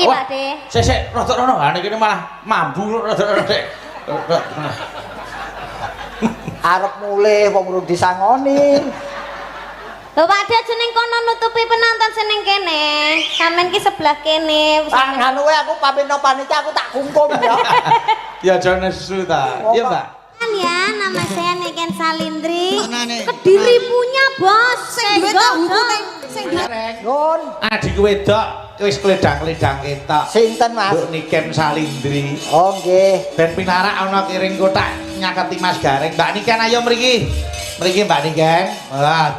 Pak De. Sik rada rono. Ha niki malah mambu rada Dek. Arep mulih wong urung disangoni. Lho Pak De jeneng kono nutupi penonton seneng kene. Sampeyan ki sebelah kene. Tangan kowe aku pamit no panitia aku tak kungkum ya. Ya aja nesu ta. Iya, Mbak. Ya, nama saya Niken Salindri. Kediri punya bos. Nun. Adik wedok wis kledang-kledang ketok. Sinten Mas? Mbok Niken Salindri. Oh nggih. Ben pinarak ana kiring kotak nyaketi Mas Gareng. Mbak Niken ayo mriki. Mriki Mbak Niken.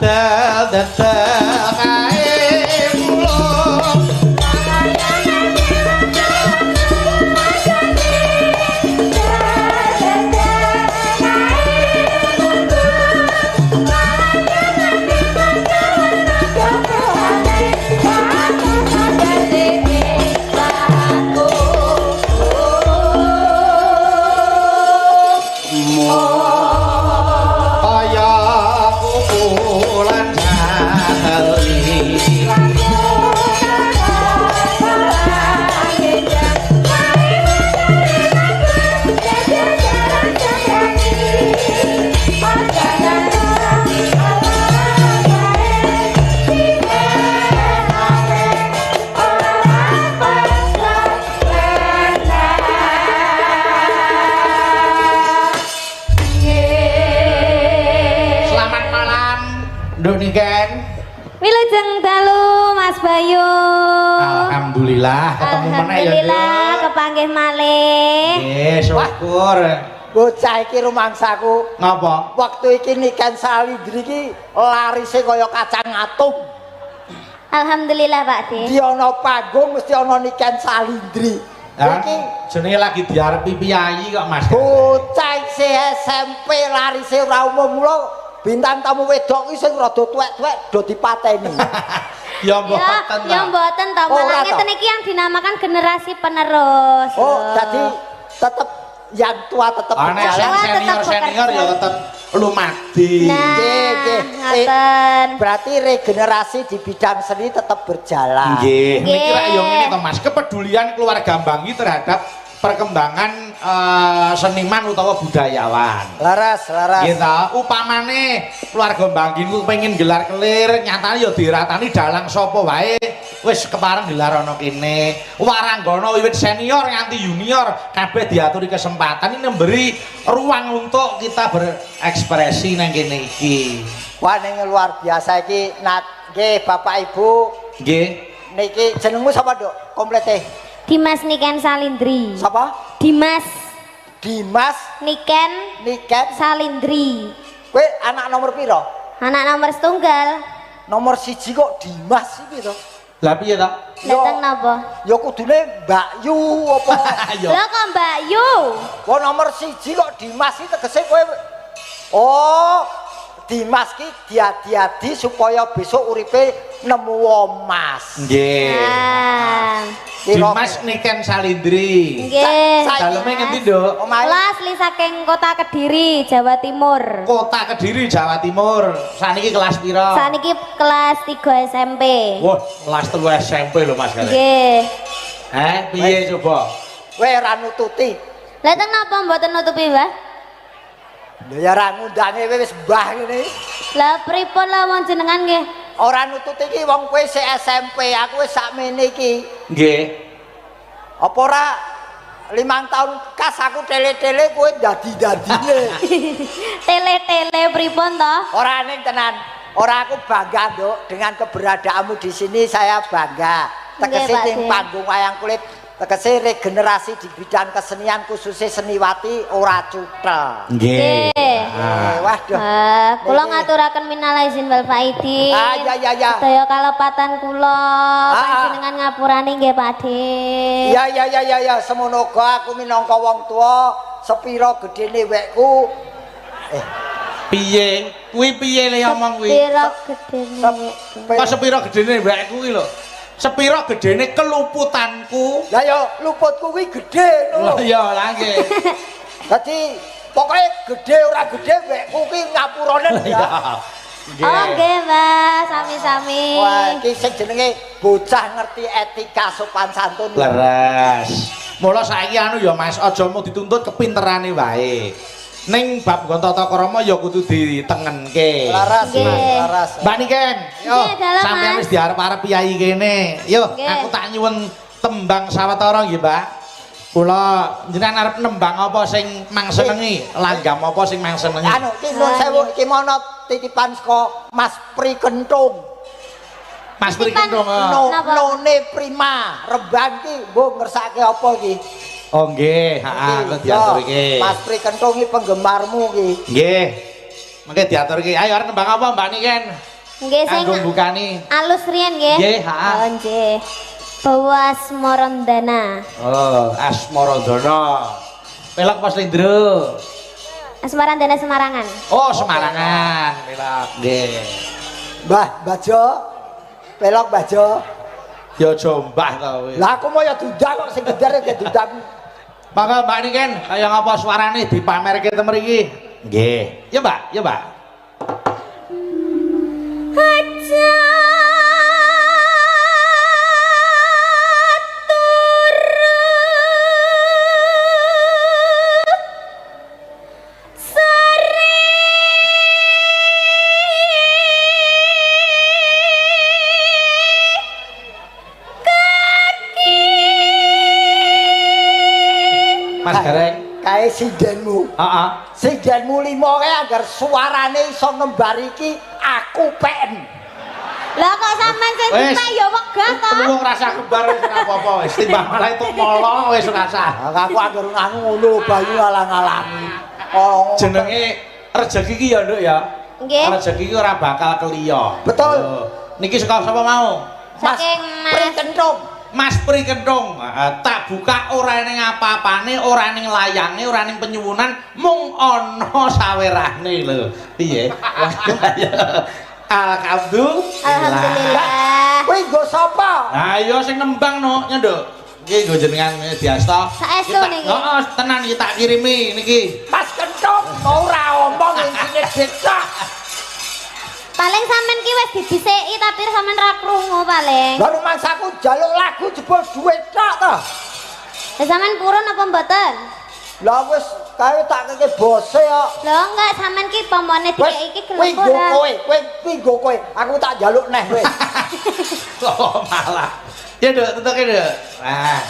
Dadel kae mulo. Niken. Wilujeng dalu Mas Bayu. Alhamdulillah ketemu meneh ya. Alhamdulillah kepanggih malih. Nggih, syukur. Bocah iki rumangsaku. Napa? Waktu iki Niken Salindri iki larise kaya kacang atom. Alhamdulillah Pak De. Di ana panggung mesti ana Niken Salindri. Iki jenenge lagi diarepi piyayi kok Mas. Bocah isih SMP larise ora umum lho. Bintang tamu wedok iki sing rada tuwek-tuwek do dipateni. Ya mboten. Ya mboten to, malah ngeten iki yang dinamakan generasi penerus. Oh, jadi tetep yang tua tetep berjalan, senior ya tetep lumadi. Nggih, nggih. Berarti regenerasi di bidang seni tetap berjalan. Nggih. Niki rak yo ngene to Mas, kepedulian keluarga Banggi terhadap perkembangan seniman utawa budayawan. Laras. Gitu. Upamane keluarga Banggi ku pengen gelar kelir, nyatane ya diratani dalang sapa wae. Wis kepareng gelar ana kene. Waranggana wiwit senior nganti junior kabeh diaturi kesempatan ini memberi ruang untuk kita berekspresi nang kene iki. Wah ning luar biasa iki. Nggih Bapak Ibu. Nggih. Niki jenengmu sapa, Dok? Komplete. Dimas Niken Salindri. Sapa? Dimas Niken Salindri. Kowe anak nomor piro? Anak nomor setunggal. Nomor 1 kok Dimas iki to? Lah piye to? Dateng napa? Ya kudune Mbak Yu apa? Lah kok Mbak Yu? Kok nomor 1 kok Dimas iki tegese kowe. Oh, Dimas ki diadi-adi supaya besok uripe nemu emas. Nggih. Dimas Niken Salindri. Nggih. Daleme ngendi, Nduk? Kelas li saking Kota Kediri, Jawa Timur. Kota Kediri, Jawa Timur. Saniki kelas pira? Saniki kelas 3 SMP. Wah, kelas 3 SMP lho Mas Gareng. Nggih. Piye coba? Kowe ora nututi. Lah teng napa mboten nutupi, Mbah? Ya ora ngundange wis mbah ngene. Lah pripun lah wong jenengan nggih? Ora nututi iki wong kowe sik SMP, aku wis sakmene iki. Nggih. Apa ora 5 tahun kas aku tele-tele kowe dadi-dadine. Tele-tele pripun to? Ora ning tenan. Ora aku bangga, Nduk, dengan keberadaanmu di sini saya bangga. Tegese ning panggung wayang kulit, tegese regenerasi di bidang kesenian khususnya seniwati ora cutel. Nggih. Waduh. Kula ngaturaken minal izin wal faidin. Ya. Sedaya kalepatan kula panjenengan ngapurani nggih Pak De. Ya, semono uga aku minangka wong tua sepira gedene wekku. Piye? Kuwi piye le omong kuwi? Sepira gedene. Kok sepira gedene wekku kuwi lho. Sepira gedene keluputanku. Lah ya luputku kuwi gedhe lho. Lah ya lah nggih. Dadi pokoke gedhe ora gedhe wekku ki ngapurane ya. Oh nggih, Mbak, sami-sami. Wah, iki sing jenenge bocah ngerti etika sopan santun. Leres. Mula saiki anu ya Mas, aja mau dituntut kepinterane wae. Ning bab nggon tata krama ya kudu ditengenke. Laras, Nggih. Mas, laras. Mbak Niken, yo Nggih, dalam, sampeyan Mas. wis diarep-arep piyai kene. Yo, Nggih. aku tak nyuwun tembang sawetara nggih, Mbak. Kula jenengan arep nembang apa sing mangsenengi? Langgam apa sing mangsenengi? Anu, iki nuwun sewu iki mono titipan saka Mas Pri Kentung. Mas Pri Titipan. Kentung. Napa? None Prima. Rembang iki mbok ngersake apa iki? Oh nggih, heeh, kok diatur iki. Mas Pri Kentung iki penggemarmu iki. Nggih. Mengke diatur iki. Ayo arep nembang apa, Mbak Niken? Nggih sing Kanggo mbukani. alus riyen nggih. Nggih, heeh. Oh nggih. Bawas Morondana. Oh, Asmaradana. Pelak Mas Lindro. Asmarandana Semarangan. Oh, Semarangan. Pelak. Nggih. Mbah Bajo. Pelok Bajo. Ya jombah to kowe. Lah aku mau ya dudak kok sing gedar ya dudak. Mangga Mbak Niken, kaya ngapa suarane dipamerke te mriki? Nggih. Ya, Mbak, ya, Mbak. Mas Gareng. Kae sindenmu. Heeh. Sindenmu 5 kae agar suarane iso nembar iki aku pen. Lah kok sampean sing Wis. kita ya wegah to. Perlu rasa kembar wis ora apa-apa wis timbang malah itu molo wis rasa. Aku agar nganu ngono bayu alang-alangi. Oh, Jenenge rejeki iki ya, Nduk ya. Nggih. Rejeki iki ora bakal keliya. Betul. Oh. Niki saka sapa mau? Saking Pri Mas Kentung. Mas Pri Kentung. Tak buka ora ning apa-apane, ora ning layange, ora ning penyuwunan, mung ana sawerane lho. Piye? Alhamdulillah. Alhamdulillah. Kuwi nggo sapa? Nah, iya sing nembang no, Nduk. Iki nggo jenengan diasta. Saestu Kita- niki. Heeh, tenan iki tak kirimi niki. Mas Kentung ora omong intine desa. Paling sampean ki wis didhisiki tapi sampean ra krungu paling. Lah rumangsaku jaluk lagu jebol duit tok to. Lah sampean purun apa mboten? Lah wis kae tak keke bose kok. Lho enggak sampean ki pomone Wis dikeki iki kuwi gelem nggo ora? kowe, kuwi nggo kowe. Aku tak jaluk neh kowe. Oh, malah. Ya, Nduk, tutuke, Nduk. Nah.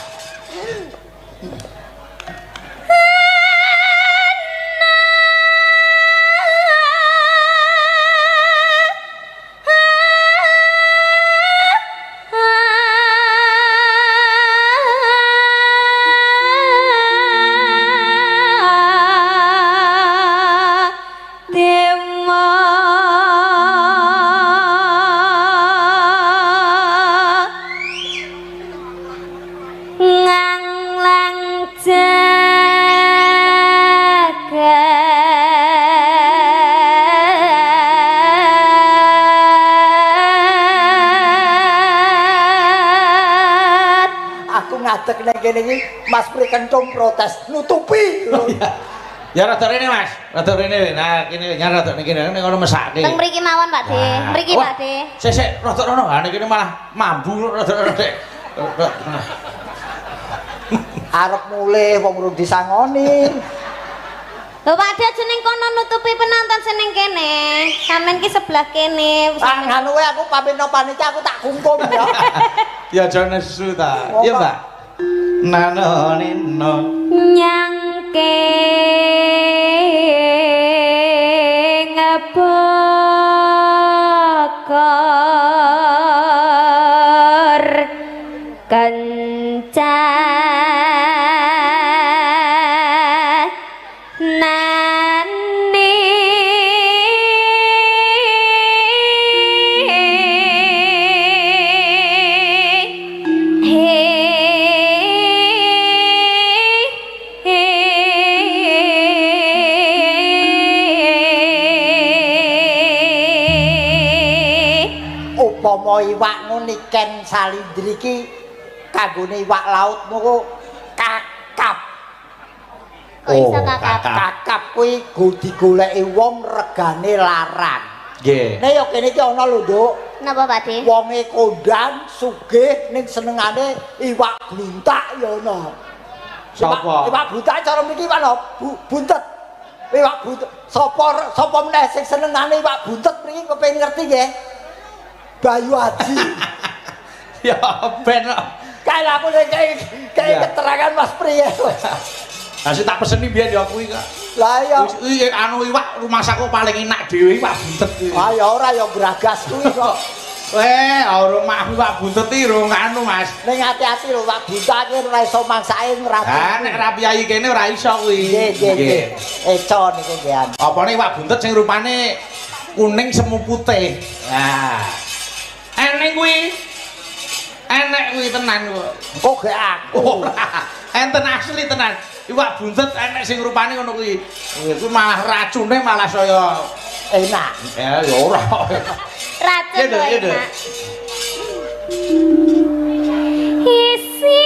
Aku ngadeg nang kene iki Mas Pri Kentung protes nutupi. Ya rada rene, Mas. Rada rene. Nah, kene nyar rada niki kene ngono mesake. Teng mriki mawon, Pak De. Mriki, Pak De. Sik rada rono. Ha niki malah mambu rada rono, Dek. Arep mulih wong urung disangoni. Lho Pak De jeneng kono nutupi penonton seneng kene. Sampeyan ki sebelah kene. Anu wae aku pamit nang panitia aku tak kungkum ya. Ya aja nesu ta. Iya, Mbak. Nano nino. Nyangke ngebokor kencanane Upama iwak Niken salindri iki kanggone iwak laut niku kakap. Kok iso kakap? Kakap kuwi go digoleki wong regane larang. Nggih. Nek yo kene iki ana lho, Nduk. Napa Pak De? Wonge kondang sugih ning senengane iwak bluntak ya ana. Sapa? Iwak bluntak cara mriki ana buntet. Iwak buntet. Sapa meneh sing senengane iwak buntet mriki kepengin ngerti nggih? Bayu Haji. Ya ben. Kae aku kayak keterangan Mas Priye. Lah sing tak peseni biyen ya kuwi kok. Lah ya. Anu iwak rumah saku paling enak dhewe iwak buntet. Ah ya ora ya bragas kuwi kok. Rumah iwak buntet iki rung anu Mas. Ning hati-hati lho Pak Bunta iki ora iso mangsake ngrapi. Ha nek ra piyayi kene ora iso kuwi. Nggih. Eco niku nggih. Apane iwak buntet sing rupane kuning semu putih. Nah. Enek kuwi. Enek kuwi tenan kok. Kok gak aku. Enten asli tenan. Iwak buntet enek sing rupane ngono kuwi. Kuwi malah racune malah saya enak. Ya ora. Racun Iya, iya, enak. Isi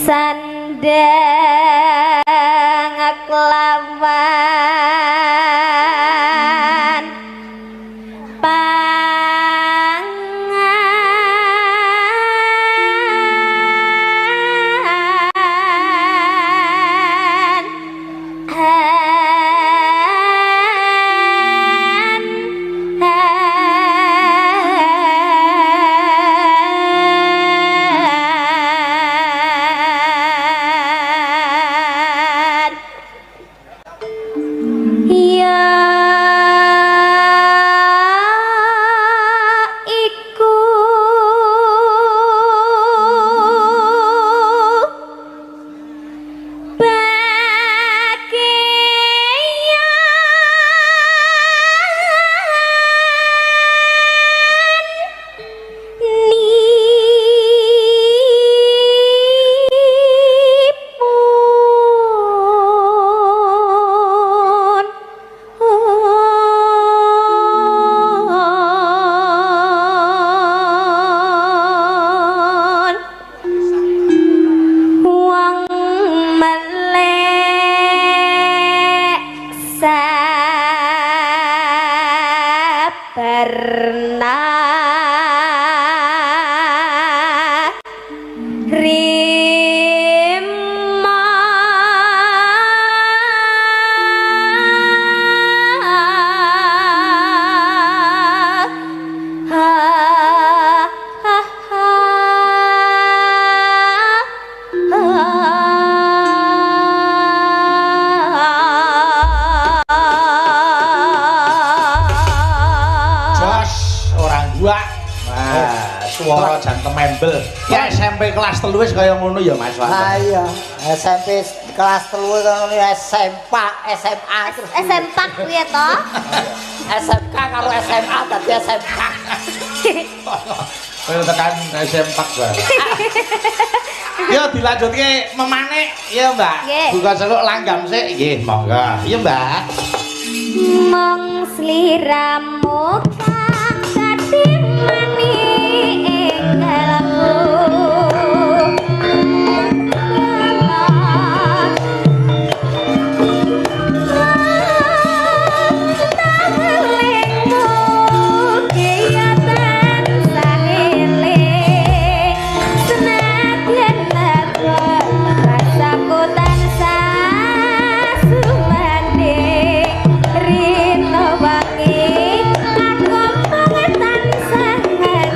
sandang kelawan pangan suara jantung membel. Ya SMP kelas 3 wis kaya ngono ya Mas. Ha iya, SMP kelas 3 ngono SMP, SMA terus SMP kuwi to. SMK karo SMA dadi SMK. Kaya tekan SMP bareng. Yo dilanjutke memane ya Mbak. Buka seluk langgam sik nggih monggo. Iya Mbak. Mong sliramu kang dadi mani ing dalamku. Rino wangi aku pengetan sangat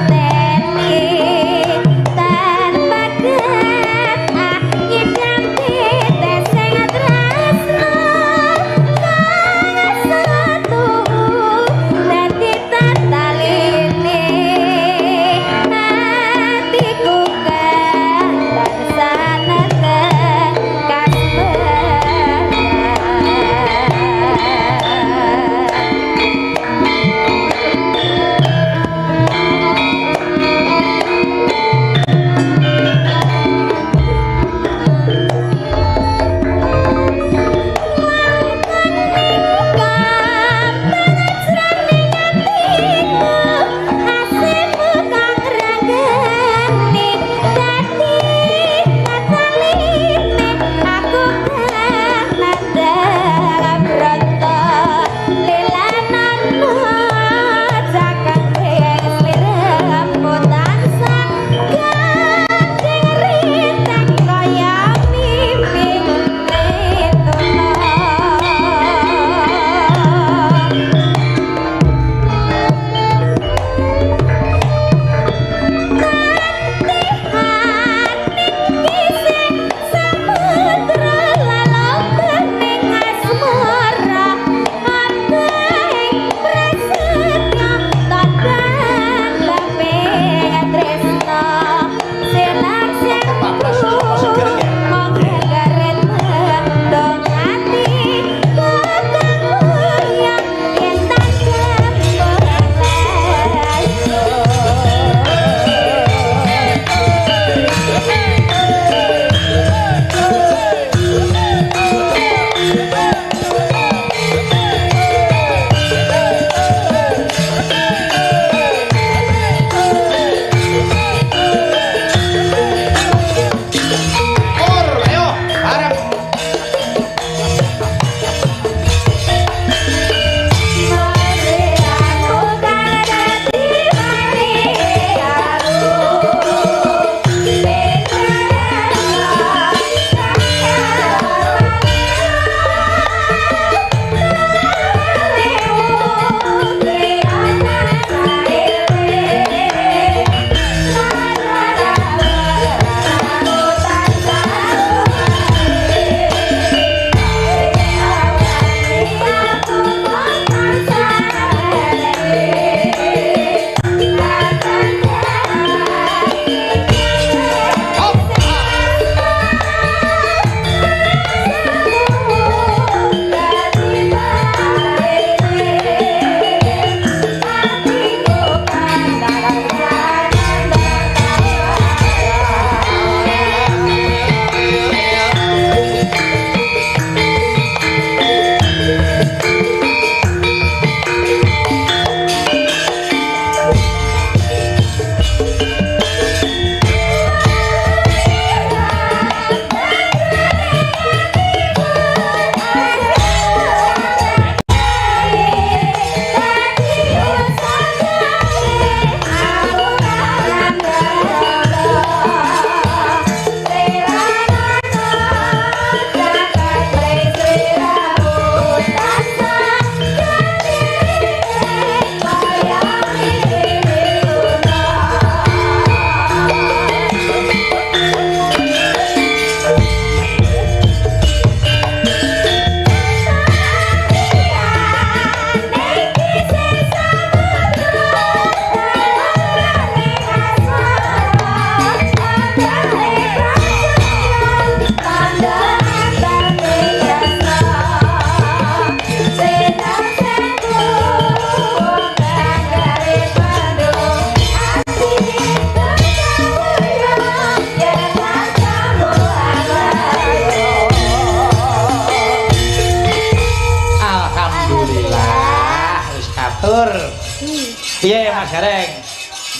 Piye Mas Gareng?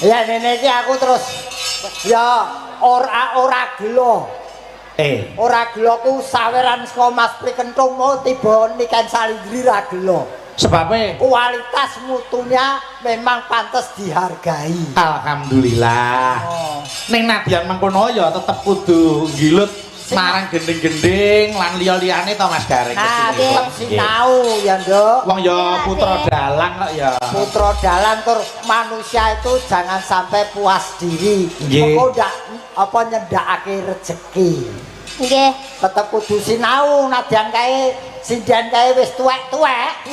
Ya nene iki aku terus ya ora gelo. Ora gelo ku saweran saka Mas Prikentung mau tiba niken Salindri ra gelo. Sebabnya kualitas mutunya memang pantas dihargai. Alhamdulillah. Ning nadyan mengkono ya tetep kudu ngilut marang gending-gending lan liya-liyane to Mas Gareng. Nah, tetep sinau ya, Nduk. Wong ya putra dalang kok ya. Putra dalang tur manusia itu jangan sampai puas diri. Kok ndak apa nyendakake rezeki. Nggih. Tetep kudu sinau nadyan kae sinden kae wis tuwek-tuwek.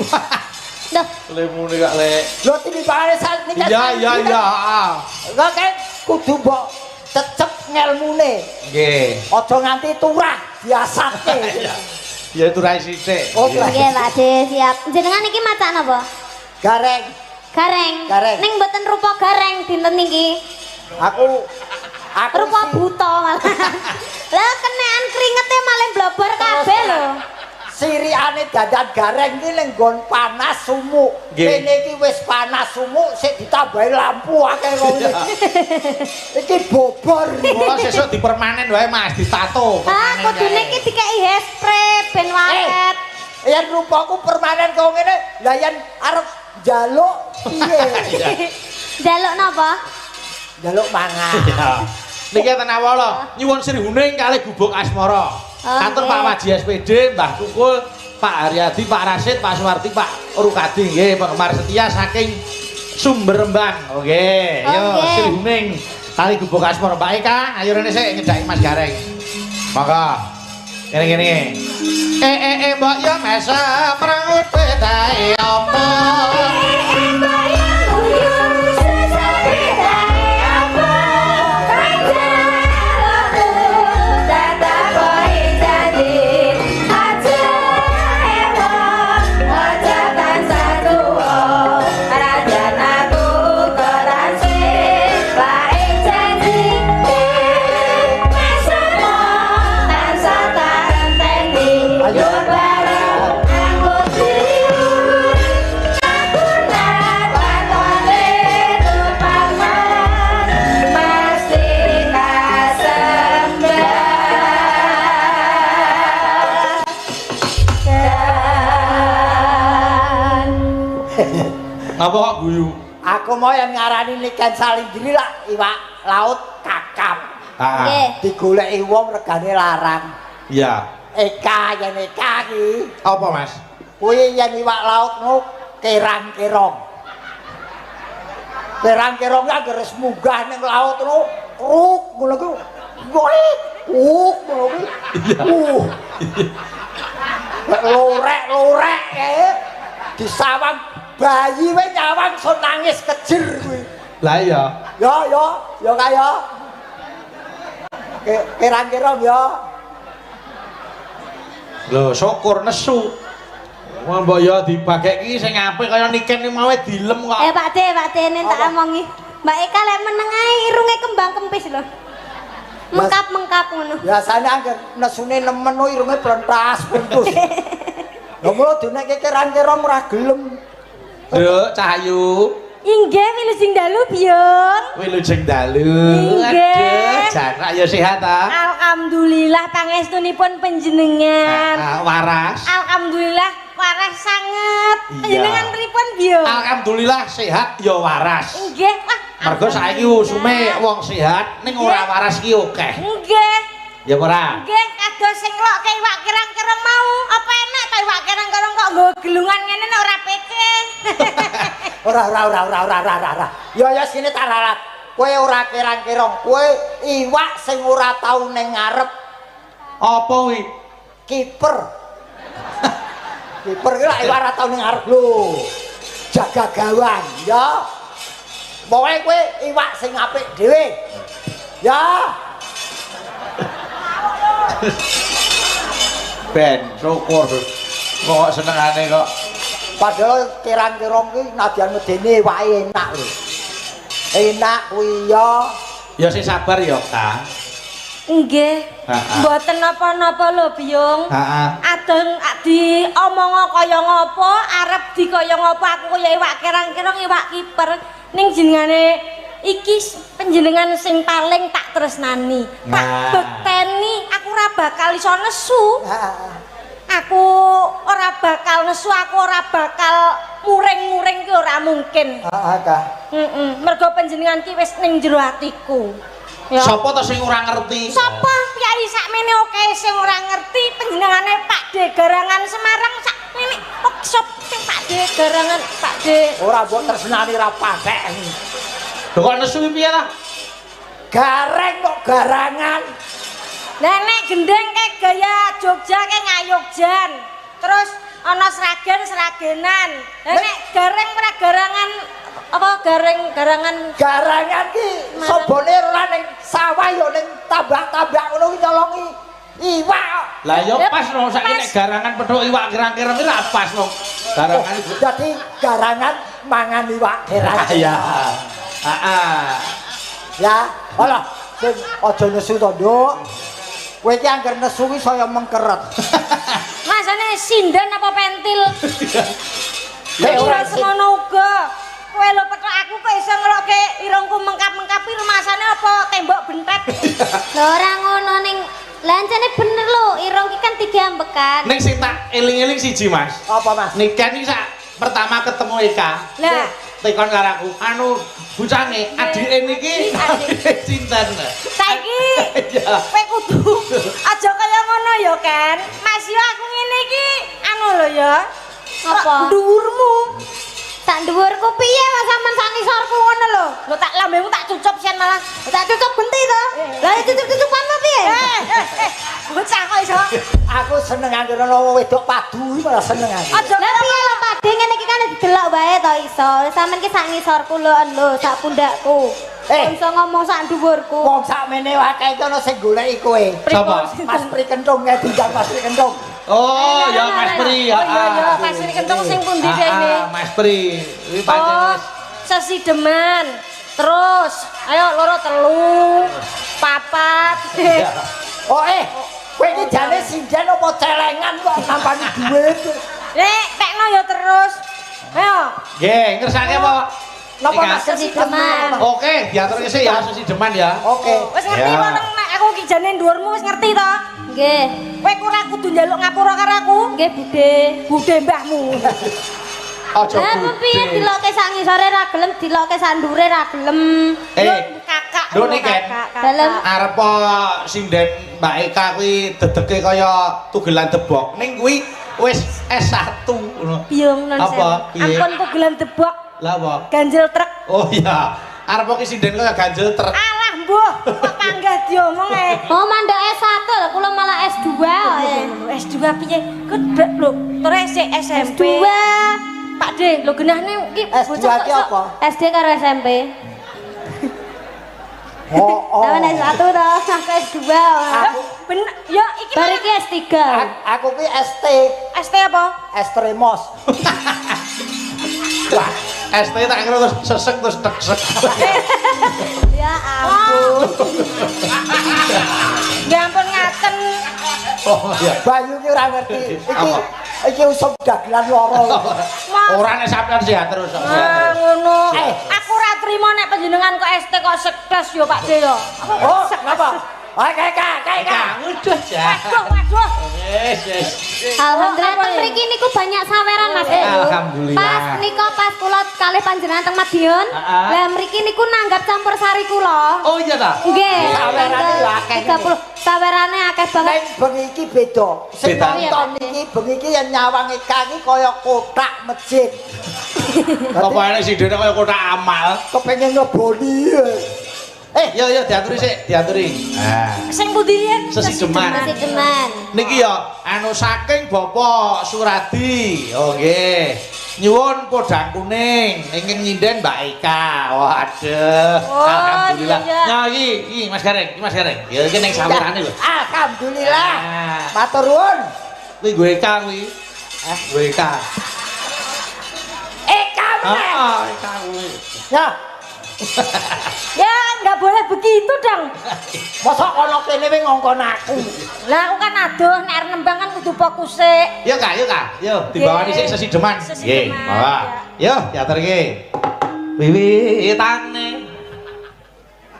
Loh, Lemune kak Le. Lho tibane sak niki. Iya. Kok kae kudu mbok cecep ngelmune. Nggih. Aja nganti turah biasake. Ya turah sithik. Oh, turah. nggih Pak De, siap. Jenengan iki macan apa? Gareng. Gareng. Gareng. Ning mboten rupa gareng dinten niki. Aku Rupa buta malah. Lah kenekan kringete malah blobor kabeh lho. Siriane dadan gareng iki ning nggon panas sumuk. Kene iki wis panas sumuk sik ditambahi lampu akeh kok. Iki bobor. Mula sesuk dipermanen wae Mas, ditato. Ah, kudune iki dikeki hairspray ben walet. Yen rupaku permanen kok ngene, lah yen arep njaluk piye? Jaluk napa? Njaluk mangan. Iya. Niki ten awala nyuwun srihuning kalih gubuk asmara. Kantor Pak Waji SPD, Mbah Tukul, Pak Haryadi, Pak Rasid, Pak Suwarti, Pak Rukadi nggih, penggemar setia saking Sumber Rembang. Oke, yo srihuning kalih gubuk asmara Mbak Eka, ayo rene sik nyedaki Mas Gareng. Monggo. Kene-kene. Mbok yo mesa merengut pedae apa? Apa kok guyu? Aku mau yang ngarani niken Salindri lah iwak laut kakap. Nggih. Digoleki wong regane larang. Iya. Eka yen Eka iki. Apa Mas? Kuwi yen iwak laut nu kerang-kerong. Kerang-kerong anggere munggah ning laut nu kruk ngono ku. Ngolik. Ngono ku. Lorek-lorek disawang bayi we nyawang so nangis kejer kuwi. Lah iya. Ya kaya. Kerang-kerong ya. Lho, syukur nesu. Wong mbok ya dibageki sing apik kaya niken iki mawe dilem kok. Pak De nen tak omongi. Mbak Eka lek meneng ae irunge kembang kempis lho. Mengkap-mengkap ngono. Biasane angger nesune nemen irunge plentas bentus. Lha mulo dinekke kerang-kerong ora gelem. Nduk, Cahyu. Inggih wilujeng dalu, Biung. Wilujeng dalu. Inggih. Jarak ya sehat ta? Alhamdulillah pangestunipun panjenengan. Waras. Alhamdulillah waras sanget. Iya. Panjenengan pripun, Biung? Alhamdulillah sehat ya waras. Inggih. Wah, Mergo saiki usume wong sehat ning ora waras ki akeh. Nggih. Ya ora? Nggih, kados sing lokke iwak kerang-kerang mau. Apa enak ta iwak kerang-kerang kok nggo gelungan ngene nek ora pece. Ora. Ya sini tak ralat. Kowe ora kerang-kerong, kowe iwak sing ora tau ning ngarep. Apa kuwi? Kiper. Kiper ki lak iwak ora tau ning ngarep lho. Jaga gawang, ya. Pokoke kowe iwak sing apik dhewe. Ya. Ben, syukur. Kok senengane kok. Padahal kerang-kerong ki nadyan medene wae enak lho. Enak kuwi ya. Ya sing sabar ya, Kang. Nggih. Mboten napa-napa lho, Biung. Heeh. Adeng diomong kaya ngapa, arep dikaya ngapa aku kaya iwak kerang-kerang iwak kiper. ning jenengane iki panjenengan sing paling tak tresnani. Tak Nah. bekteni aku ora bakal iso nesu. Aku ora bakal nesu, aku ora bakal muring-muring ki ora mungkin. Heeh, Kak. Mergo panjenengan ki wis ning jero atiku. Ya. Sapa to sing ora ngerti? Sapa piyai sakmene oke sing ora ngerti panjenengane Pak D Garangan Semarang sakmene kok sop sing Pak D Garangan Pak D. Ora mbok tresnani ra patek. Lho kok nesu piye ta? Gareng kok garangan. Lah nek gendeng ke gaya Jogja ke ngayogjan. Terus ana seragen-seragenan. Lah nek gareng ora garangan apa garangan Garangan ki sobone ora ning sawah ya ning tambak-tambak ngono ki nyolongi iwak. Lah ya Ya, pas no saiki pas. nek garangan pedhok iwak kirang-kirang iki ra pas no. Garangan iku. Dadi garangan mangan iwak derang. Ya. Heeh. Ya, alah sing aja nesu to, Nduk. Kowe iki angger nesu ki saya mengkeret. masane sinden apa pentil? Ya, Ora ora semono uga. Kowe lho petok aku kok iso ngelokke irungku mengkap-mengkapi rumasane apa tembok bentet. Lho ora ngono ning lancene bener lho, irung ki kan 3 ambekan. Ning sing tak eling-eling siji, Mas. Apa, Mas? Niken iki sak pertama ketemu Eka. Lah, Tekon karo aku, anu bucange adike niki sinten. saiki Ya. kowe kudu aja kaya ngono ya, Ken. Mas yo aku ngene iki anu lho ya. Apa? Dhuwurmu. Tak dhuwurku piye Mas sampean sak ngisorku ngono lho. Lho tak lambemu tak cucup sian malah. Tak cucuk benti to. Lah cucuk-cucukan apa piye? Bocah kok iso. Aku seneng angger ana wong wedok padu iki malah seneng aku. Aja Lah piye lho Pakde ngene iki kan didelok wae to iso. Sampeyan ki sak ngisorku lho sak pundakku. Kok iso ngomong sak dhuwurku. Wong sakmene akeh iki ana sing goleki kowe. Sapa? Mas Pri Kentung ya dijak Mas Pri Kentung. Oh, ya Mas Pri. Oh iya ya, kasih kentong sing pundi deh ini. Mas Pri. Iki pancen Oh, wis sesideman. Terus, ayo loro telu, papat. Oh kowe iki jane sinden apa celengan kok nampani duit. Nek tekno ya terus. Ayo. nggih, ngersake apa? Napa Eka? Mas Sesideman. Oke, diaturke sih ya sesi deman ya. Oke. Wis ngerti Ya. kok nang nek aku ki jane dhuwurmu wis ngerti to? Nggih. Kowe ora kudu njaluk ngapura karo aku. Nggih Bude. Budhe mbahmu. Aja Lah piye budhe. dilokke sak ngisore ra gelem, dilokke sak ndure ra gelem. Kakak. Lho, Niken. Dalem. Arep sinden Mbak Eka kuwi dedeke kaya tugelan debok. Ning kuwi wis S1 ngono. Piye ngono Apa? Sen? Piye? Ampun tugelan debok, Lah apa? ganjel truk. Oh iya. Arep ki sinden kaya ganjel truk. Alah mbuh, kok panggah diomong Oh mandek S1 lho, kula malah S2 wae. S2 piye? Kedek lho, terus sik SMP. S2. Pak D, lho genahne iki S2 ki apa? SD karo SMP. Oh. Sampeyan S1 to, aku S2. Aku Bener, ya iki Bar iki S3. aku ki ST ST apa? Estremos. Wah, ST tak kira terus sesek terus deksek. Ya ampun. Ya ampun ngaten. Oh iya. Bayu ki ora ngerti. Apa? Iki usum dagelan loro. Ora nek sampean sehat terus. kok, sehat Ah, terus. ngono. Aku ora trimo nek panjenengan kok ST kok sedes yo Pak D yo. Oh, napa? Kak. Udah ya. Waduh. Yes. Alhamdulillah Apa teng ya? mriki niku banyak saweran Mas. Alhamdulillah. Pas nika pas kula kalih panjenengan teng Madiun. Heeh. Lah mriki niku nanggap campur sari kula. Oh iya ta? Nggih. Sawerane ya akeh. 30. Sawerane akeh banget. Neng bengi iki beda. Sing Beda. nonton iki bengi iki yen nyawang Eka iki kaya kotak masjid. Apa enek sidene kaya kotak amal. Kepengin ngeboni. Yo diaturi sik, diaturi. Nah, Sing pundi yen? sesideman. Masih deman. Niki ya anu saking Bapak Suradi. Oh nggih. Nyuwun podang kuning ingin nyinden Mbak Eka. Waduh. Oh, Alhamdulillah. iya. Nah iki Mas Gareng, Ya iki ning sawerane lho. Alhamdulillah. Nah, Matur nuwun. kuwi gue Eka kuwi. Gue Eka. Eka meneh. Eka kuwi. Ya, Ya nggak boleh begitu dong. mosok kono kene wing ngongkon aku. Lah aku kan aduh nek arep nembang kan kudu fokus sik. Yo Kak. Yo dibawani sik sesi deman. Sesi Nggih, deman, bawa. Yo diaturke. wiwitane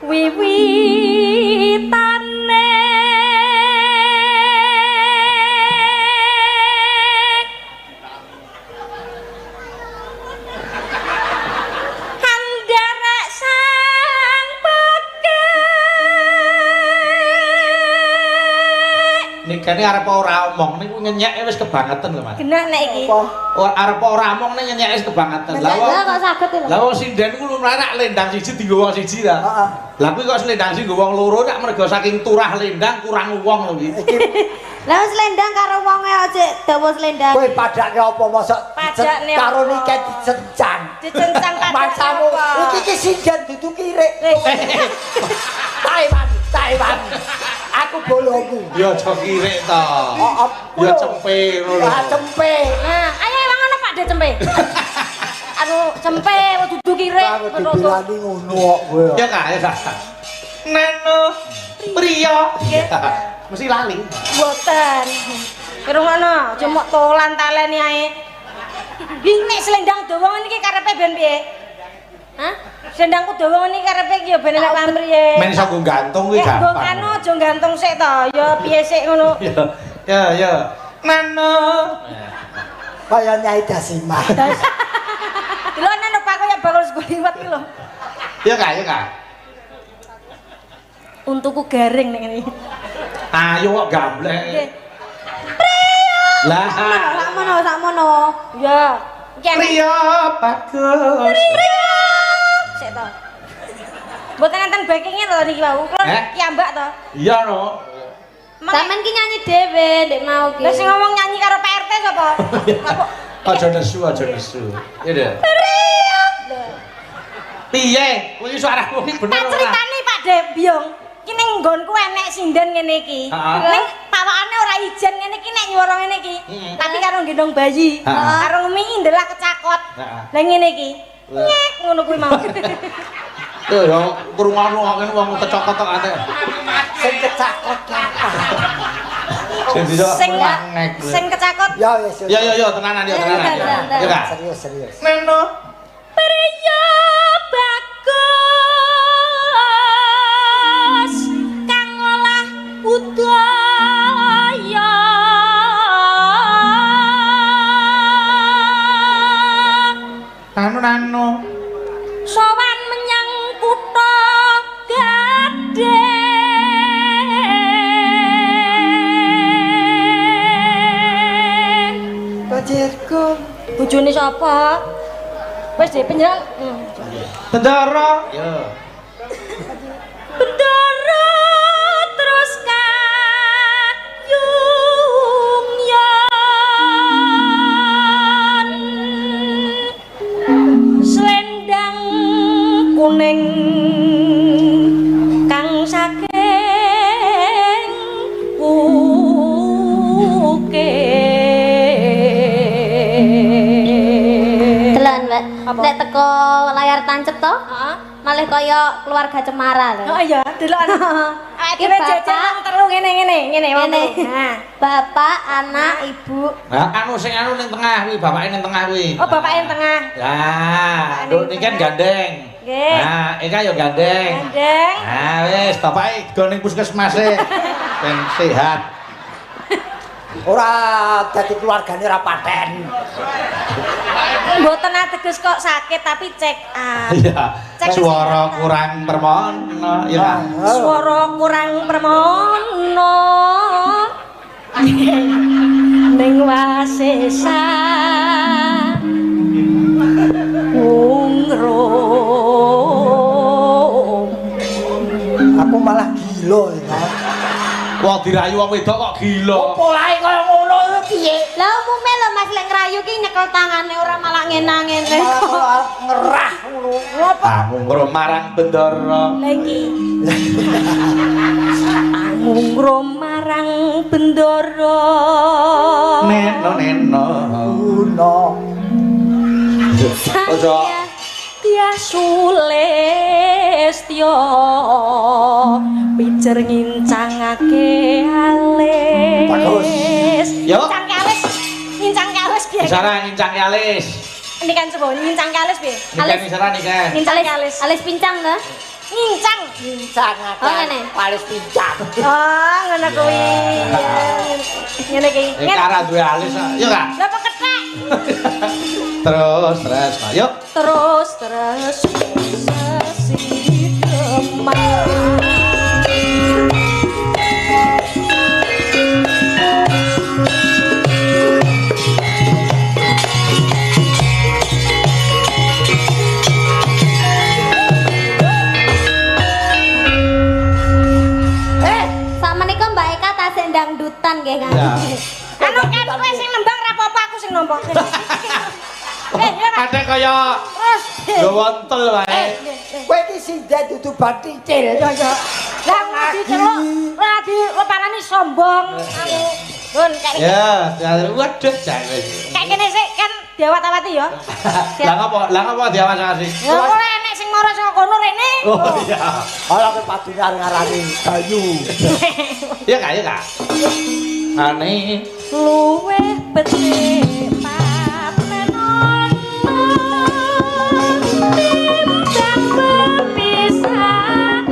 wiwitane handara sang peke nikane arep ora omong niku nyenyeke wis kebangetan lho Mas. genah nek iki Arep ora omong nek nyenyeke wis kebangetan. Lah kok saged lho. Lah wong sinden ku lumrah lendang siji dienggo wong siji ta. Heeh. Lah kuwi kok selendang sing nggo wong loro nak mergo saking turah lendang kurang wong lho iki. Lah wis selendang karo wonge aja dawa selendang. Kowe padake apa mosok Pajakne karo apa? nike dicencang. dicencang Mansamu apa? iki sinden dudu kirik. Taiwan. Aku bolomu. Ya aja kirik to. Ya cempe ngono lho. Ah cempe. Nah, ayo wong ngono Pak De cempe. Aduh, cempe dudu kirek. Aku dibilani ngono kok kowe. Ya Kak, ya Kak. Nano priya. Mesti lali. Mboten. Kira ngono, cuma tolan taleni ae. Iki nek selendang dawa ngene iki karepe ben piye? Hah? Selendangku dawa ngene iki karepe iki ya ben lek pamriye. Men iso nggo gantung kuwi Nggo gampang. kano aja gantung sik to, ya piye sik ngono. Ya. Nano. Kaya Nyai Dasima. Lho nek Pak kaya bakul sekuliwat iki lho. Ya Kak. Untuku garing nek ngene. Ayo kok gamblek. Nggih. Lah, Sakmono. Ya. Iki ana priya bagus. sik to. Mboten enten backingnya to niki wau. Kula kiambak to. Iya no. Sampeyan ki nyanyi dhewe ndek mau ki. Lah sing ngomong nyanyi karo Pak RT sapa? Aja nesu. Ya deh. Piye? Kuwi suaramu iki bener Tak ora? critani Pak De Biong. Iki ning nggonku enek sinden ngene iki. Heeh. Ning pawakane ora ijen ngene iki nek nyuwara ngene iki. Heeh. Tapi karo gendong bayi. Heeh. Karo ngemi ndelak kecakot. Heeh. Lah ngene iki. Nyek ngono kuwi mau. Tuh ya krungono kok wong kecokot tok ate. Sing kecakot apa? Sing bisa Sing ngek. sing kecakot. Ya wis. Ya tenanan ya. Ya Kak. Serius. Neno. Priya bagus kang olah budaya. Nano. Sowan menyang kutha Gading. Bajirku. Bojone sapa? Wis dhe penjang. Bendara. Ya. Bendara terus kayung yan. Selendang kuning kang saking Delan, Mbak. Apa? Nek teko layar tancep to, Heeh. malah kaya keluarga Cemara lho. Oh iya, delokan. Iki Dhewe bapak. jajan telu ngene wong Ngene. telu. Nah. Bapak, anak, ibu. Nah, sing ning tengah kuwi, bapake ning tengah kuwi. Oh, bapake yang tengah. Lah, nduk niki kan gandeng. Nggih. Nah, Eka yo gandeng. Gandeng. Nah, wis bapake go ning puskesmas e. Ben sehat. Ora dadi keluargane ora paten. Mboten ateges kok sakit tapi check up. Iya. Cek Suara kesehatan. kurang permono, ya Kak. Swara kurang permono. Ning wasesa ungrum. Aku malah gila ya. Wong dirayu wong wedok kok gila. Polahe kaya ngono piye? Lah umume lho Mas lek ngrayu ki nyekel tangane ora malah ngene-ngene. Malah kok ngerah ngono. Ah, ngrum marang bendara. Lagi. Angungrum marang bendara. Neno. Uno. Ojo. Tia Sulestyo pijer ngincangake alis. Bagus. Yo. Ngincangke alis piye? Sarang ngincang alis. ini kan coba nyincang kalis piye? Nikan isara nikan. Nyincang kalis. Alis pincang ta? Nyincang. Pincang Oh, ngene. Palis pincang. Oh, ngono kuwi. Ngene iki. Kara duwe alis. Yo Kak. Lah kok kethek. Terus, nah, yuk. Terus sesi demam. dangdutan nggih kan. Ya. Anu kan kowe sing nembang ra apa-apa aku sing nombok. Kadek kaya terus gawontel wae. Kowe iki sindet dudu baticil. Ya ya. Lah ngadi celuk, lagi leparani sombong aku. Nun kek. Ya, waduh jare. Kayak kene sik kan diawat-awati ya. Lah ngapa diawat-awati? Ya ora enek sing mara saka kono rene. Oh iya. Ora kowe padune ngarani Bayu. Iya Kak, iya Kak. Aneh. Luweh becik patenon timbang pepisahan.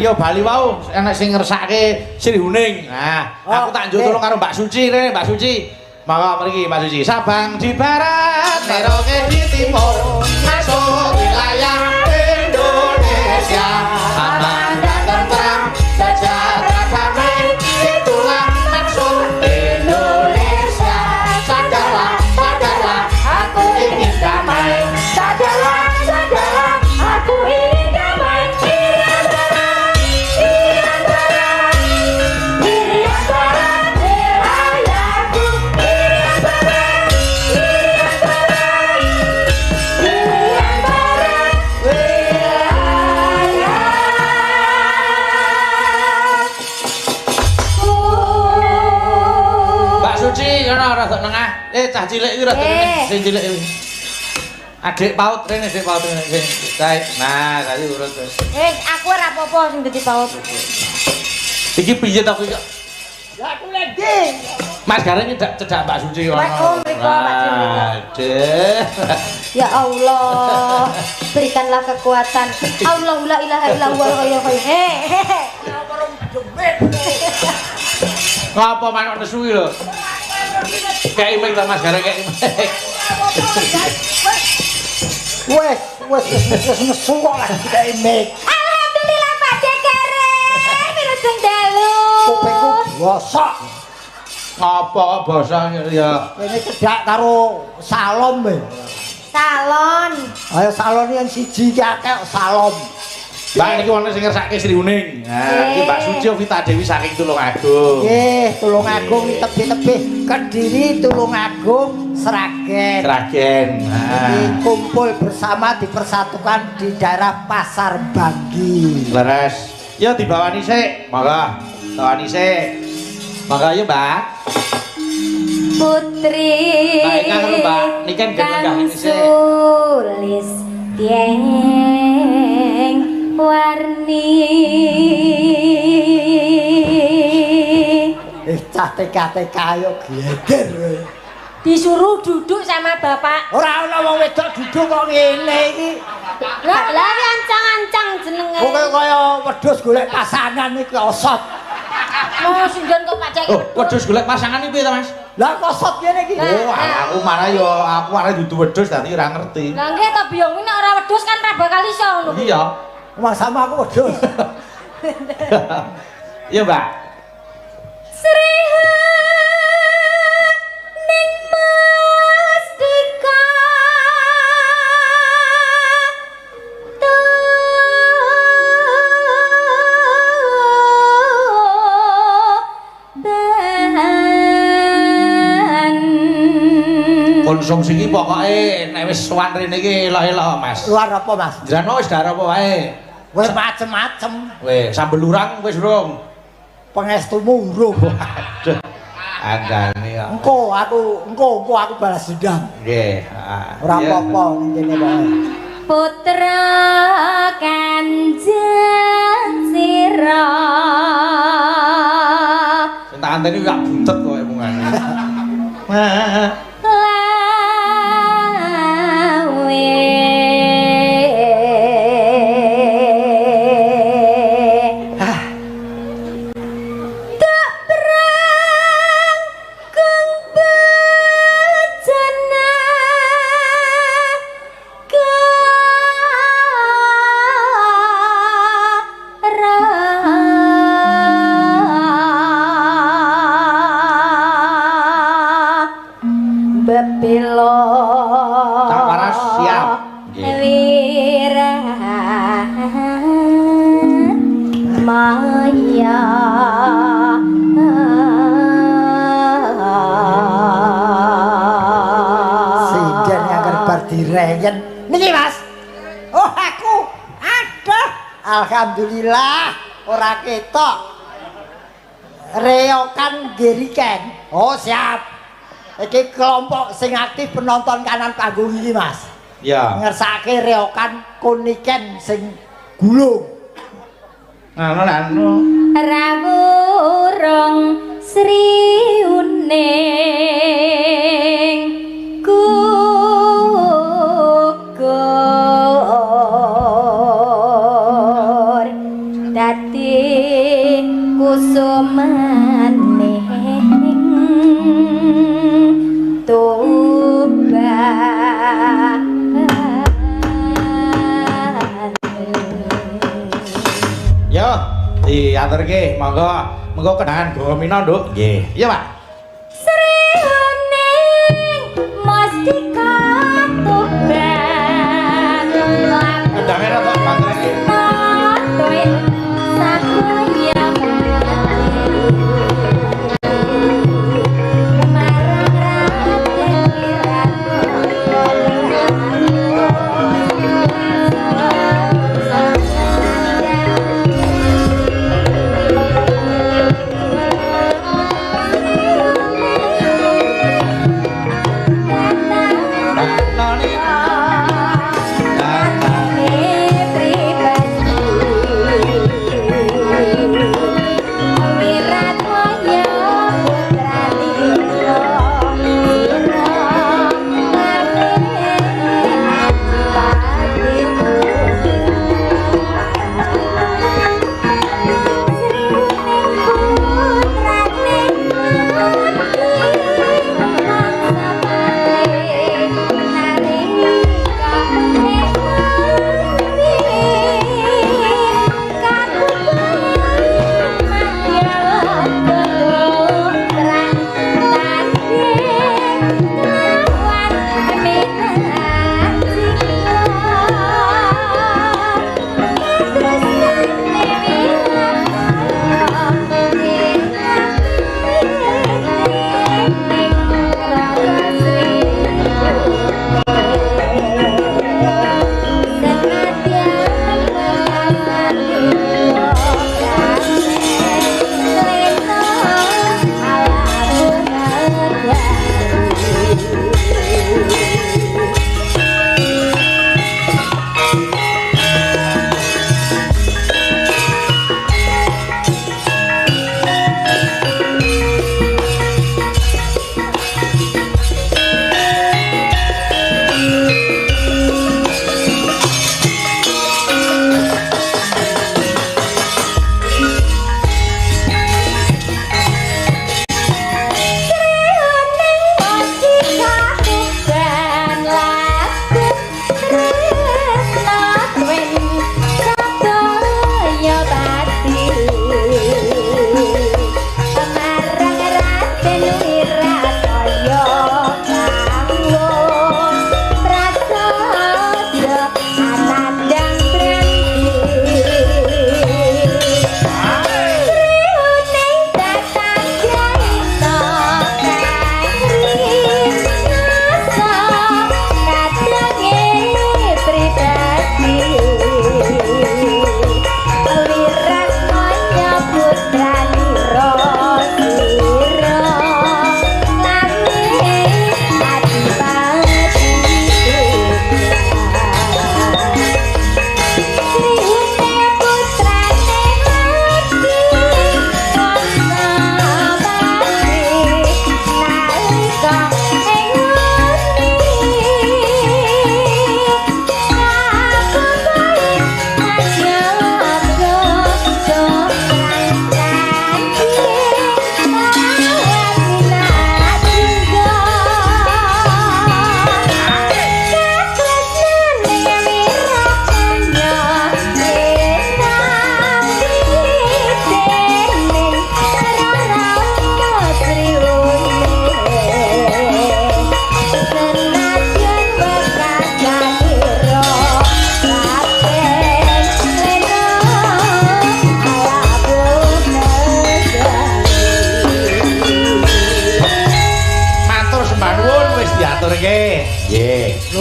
Yo Bali wau enek sing ngersake Sri Huning. Nah, aku tak njuk tolong karo Mbak Suci rene, Mbak Suci. Monggo mriki Mbak Suci. Sabang di barat, Merauke di timur, masuk wilayah Indonesia. Aman dan tentram, sejahtera damai, itulah maksud Indonesia. Sadarlah, sadarlah, aku ingin damai. Sadarlah, sadarlah, aku ingin damai. Rada nengah. Cah cilik iki rada rene, sing cilik iki. Adik paut rene, sing paut rene. Nah, tadi urut wis. Aku ora apa-apa sing dadi paut. Iki piye ta kuwi? Ya aku lagi. Mas Gareng cedak Mbak Suci ngono. Aduh. Ya Allah, berikanlah kekuatan. Allahu la ilaha illallah wa la Ngapa manuk nesu iki lho? Kayak iming ta Mas Gareng kayak iming. Wes nesu kok lagi kayak iming. Alhamdulillah Pak Gareng, mireng dalu. Kupingku bosok. Ngapa kok basa ya? Ini cedak karo salom e. Salon. Ayo salon yang siji ki akeh salom. Mbak niki wonten sing ngersake Sri Uning. Nah, iki Mbak Suci Vita Dewi saking Tulungagung. Nggih, Tulungagung tebih-tebih Kediri, Tulungagung, Sragen. Sragen. Jadi kumpul bersama dipersatukan di daerah Pasar Banggi. Leres. Ya dibawani sik. Monggo. Bawani sik. Monggo ayo, Mbak. Putri Mbak Eka karo Mbak Niken genggah ini sik. Sulis tieng warni. Cah TK ayo geger. Disuruh duduk sama bapak. Ora ana wong wedok duduk kok ngene iki. Lah ancang-ancang jenenge. Pokoke kaya wedhus golek pasangan iki osot. Mau sinjon kok Pak Cek. Oh, wedhus golek pasangan iki piye ta, Mas? Lah kosot ngene iki. Oh, aku marah yo, aku arep dudu wedhus dadi ora ngerti. Lah nggih to biyong ini ora wedhus kan ra bakal iso ngono. Iya. Mas sama aku wedhus. Iya, Mbak. Sriha ning Mustika Konsumsi iki pokoke nek wis sowan rene iki elo-elo, Mas. Luar apa, Mas? Jrano wis darah apa wae? Wis macem-macem. Weh, sambel urang wis urung. Pengestumu urung. Waduh. Andane ya. Engko aku balas dendam. Nggih, Ora apa-apa ning kene wae. putra Kanjeng sira. Sing tak anteni gak buntet kok emungane. Tak waras siap. Wira Maya Sinden yang bar direyen. Niki, Mas. Oh, aku. Aduh. Alhamdulillah ora ketok. Reokan Geriken. Oh, siap. Iki kelompok sing aktif penonton kanan panggung iki, Mas. Ya. Ngersake reokan Kuniken sing gulung. Anu. Rawurung Sri Uning gugur dadi kusumane Yo, diaturke, monggo kenangan Gomina, Nduk. Nggih. Iya, Pak. Sri Uning Mustika Tuban Kendangnya rada banget iki. Tuin sakya marang raden wirat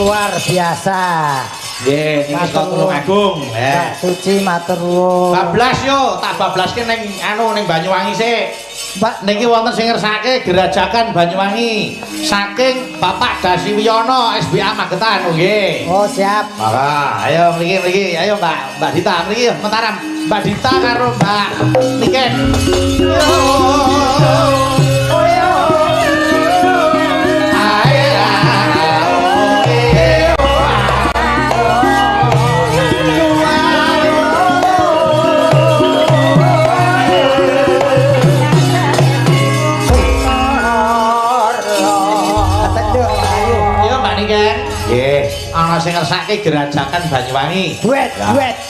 luar biasa. Nggih, niki kok Tulung Agung. Mbak Suci matur nuwun. Bablas yo, tak bablaske ning ning Banyuwangi sik. Mbak Niki wonten sing ngersake gerajakan Banyuwangi saking Bapak Dasi Wiyono SBA Magetan nggih. Oh, siap. Maka, ayo mriki, ayo Mbak Dita mriki mentaram. Mbak Dita karo Mbak Niken. Ana sing ngersake gerajakan Banyuwangi. Duet.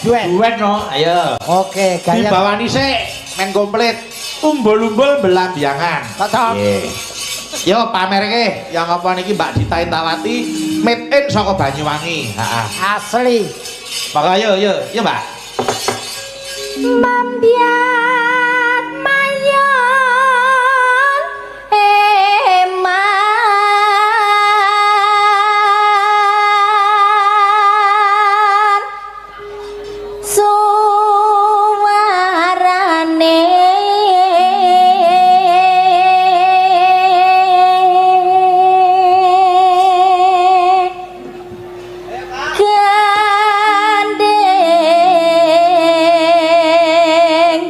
Duet no, ayo. Oke, gaya. Dibawani sik men komplit. Umbul-umbul belambiangan. Cocok. Nggih. Yo pamerke yang apa niki Mbak Dita Intawati made in saka Banyuwangi. Heeh. Asli. Maka yo Mbak. Mambiat mayon eman suarane gandeng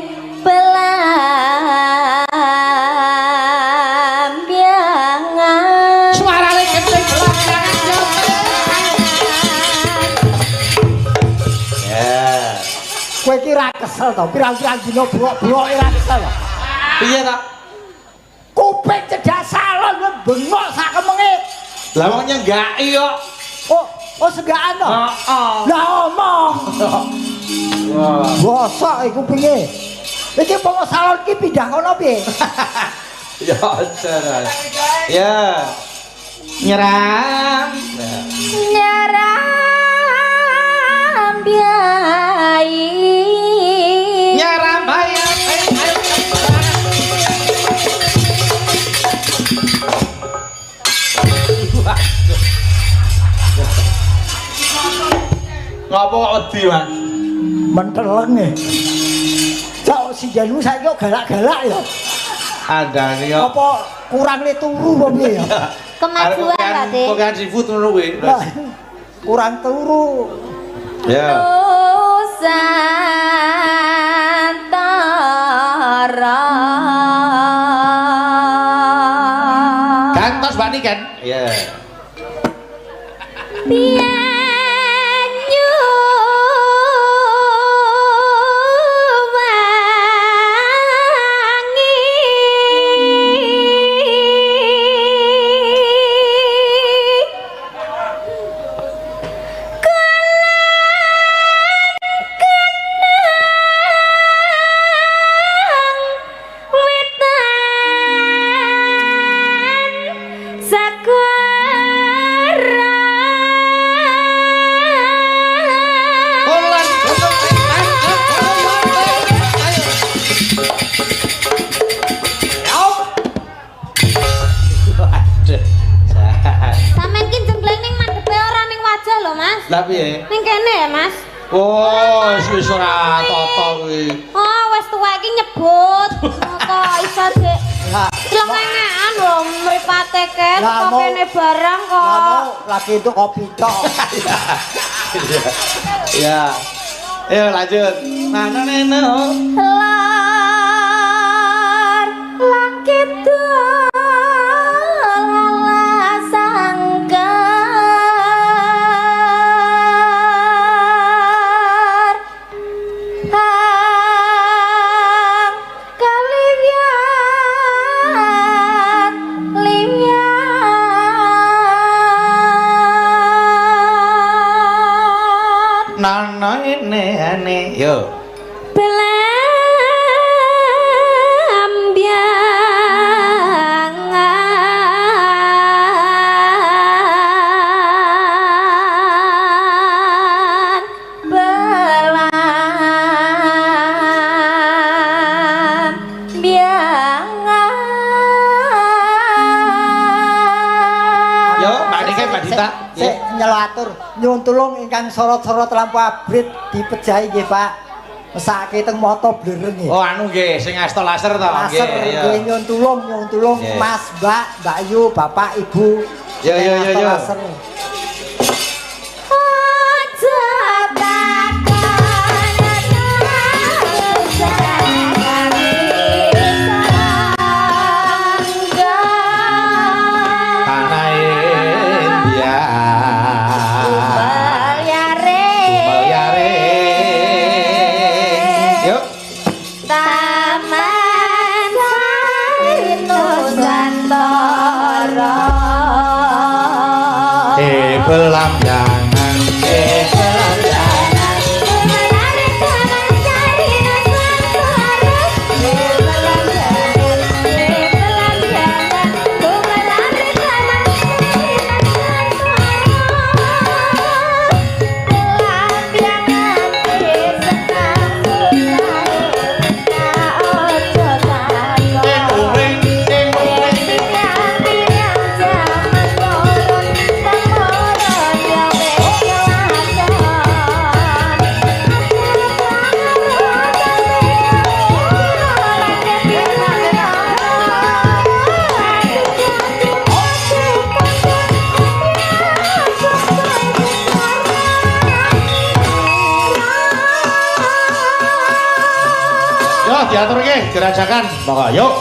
belambiangan Suarane gendeng belambiangan. Ya. Kowe iki ra kesel to, pirang-pirang dina blok-blok ra kesel to. Piye ta? Kuping cedak salon bengok sak kemenge. Lah wong nyenggaki kok. Oh segaan to. Heeh. Lah omong. Wah. Bosok iku pinge. Iki pomo salon iki pindah kono piye? Ya ajar. Ya. Nyeram. nyaram biai Nyeram ayo. Ngapa kok wedi, Mas? Menteleng e. Cok si Janu saiki kok galak-galak ya. Andane kok. Apa kurang le turu apa piye ya? kemajuan berarti Kok kan seafood ngono kuwi. Lah, kurang turu. Ya. Nusantara Gantos Mbak Niken. Iya. Pianyu wangi Lah piye? Ning kene ya, Mas. Oh, wis ora tata kuwi. Oh, wis tuwek iki nyebut. Kok iso sik. Lah, Celengengan lho mripate kek Lah, kok mau- kene barang kok. kamu lagi itu kopi tok. Ya. Ayo lanjut. Nananeno. Lar langit lala sangkar hang kaliwian liwian Nananene. Yo. Belambiangan Yo, Mbak Niken, Mbak Dita. Sik atur nyuwun tulung ingkang sorot-sorot lampu abrit dipejahi nggih Pak. Mesake teng moto blereng nggih. Oh anu nggih sing asta laser to Laser nggih nyuwun tulung Nggih. Mas, Mbak Yu, Bapak, Ibu. Yo. Laser. Belambangan diatur nggih dirajakan monggo yuk.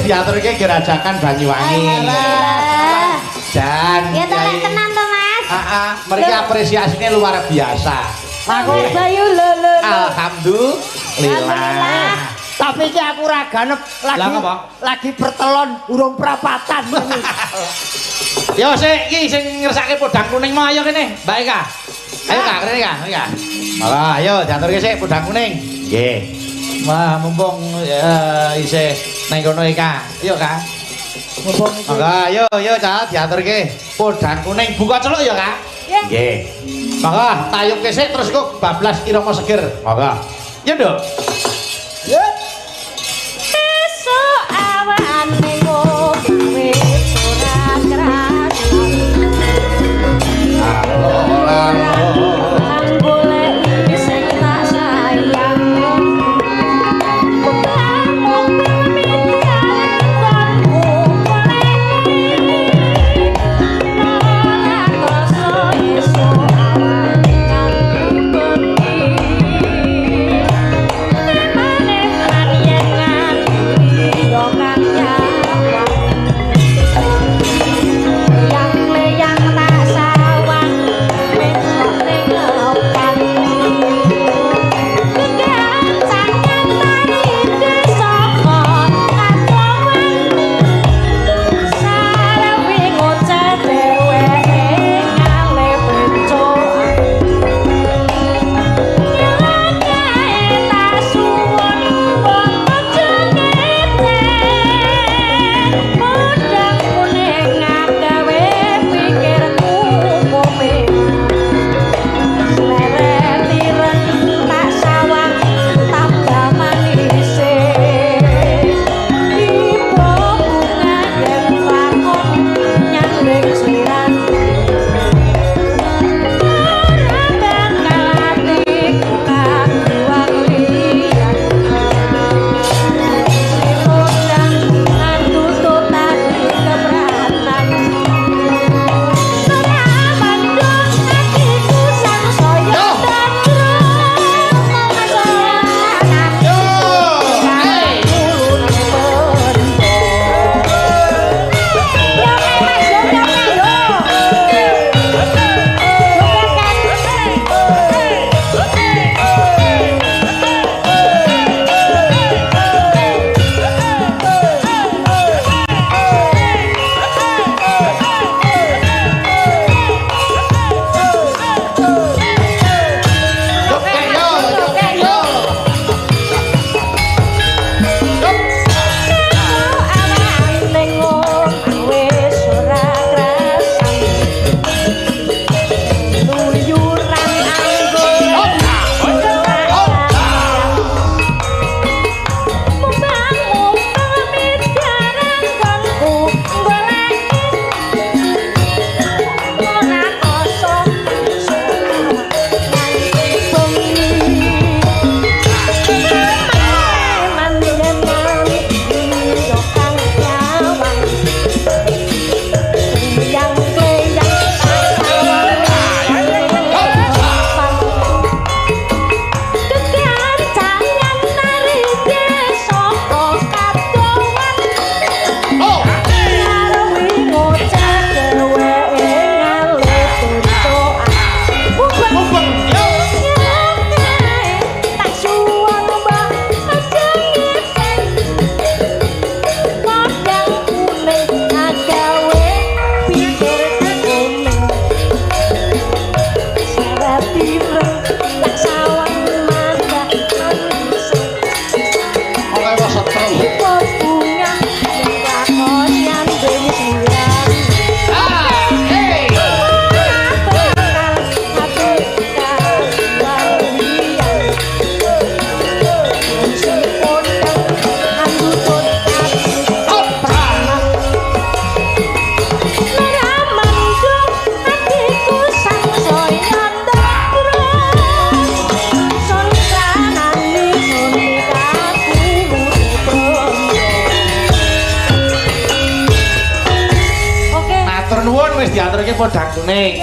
diaturke Gerajakan Banyuwangi. Alhamdulillah. Dan Ya tolek tenan to, Mas. mereka apresiasinya luar biasa. Aku Bayu lho. Alhamdulillah. Tapi iki aku ora ganep Lah, ngapa? lagi bertelon urung prapatan ini. Yo sik iki sing ngersake podang kuning mau ayo kene, Mbak Eka. Ayo Kak, kene Kak, Kak. Malah ayo diaturke sik podang kuning. Nggih. Wah, mumpung isih nang kono Eka. Ayo Kak. Mumpung iki. Monggo ayo Kak diaturke podang kuning buka celuk ya Kak. Nggih. Monggo tayuke sik terus kok bablas irama seger. Monggo. Ya, Nduk. Esuk awan ning gawe ora krasan. Nang golek sing tak sayang. Kamu pemikiran golek ora krasa esuk awan kang bengi. diaturke podang kuning.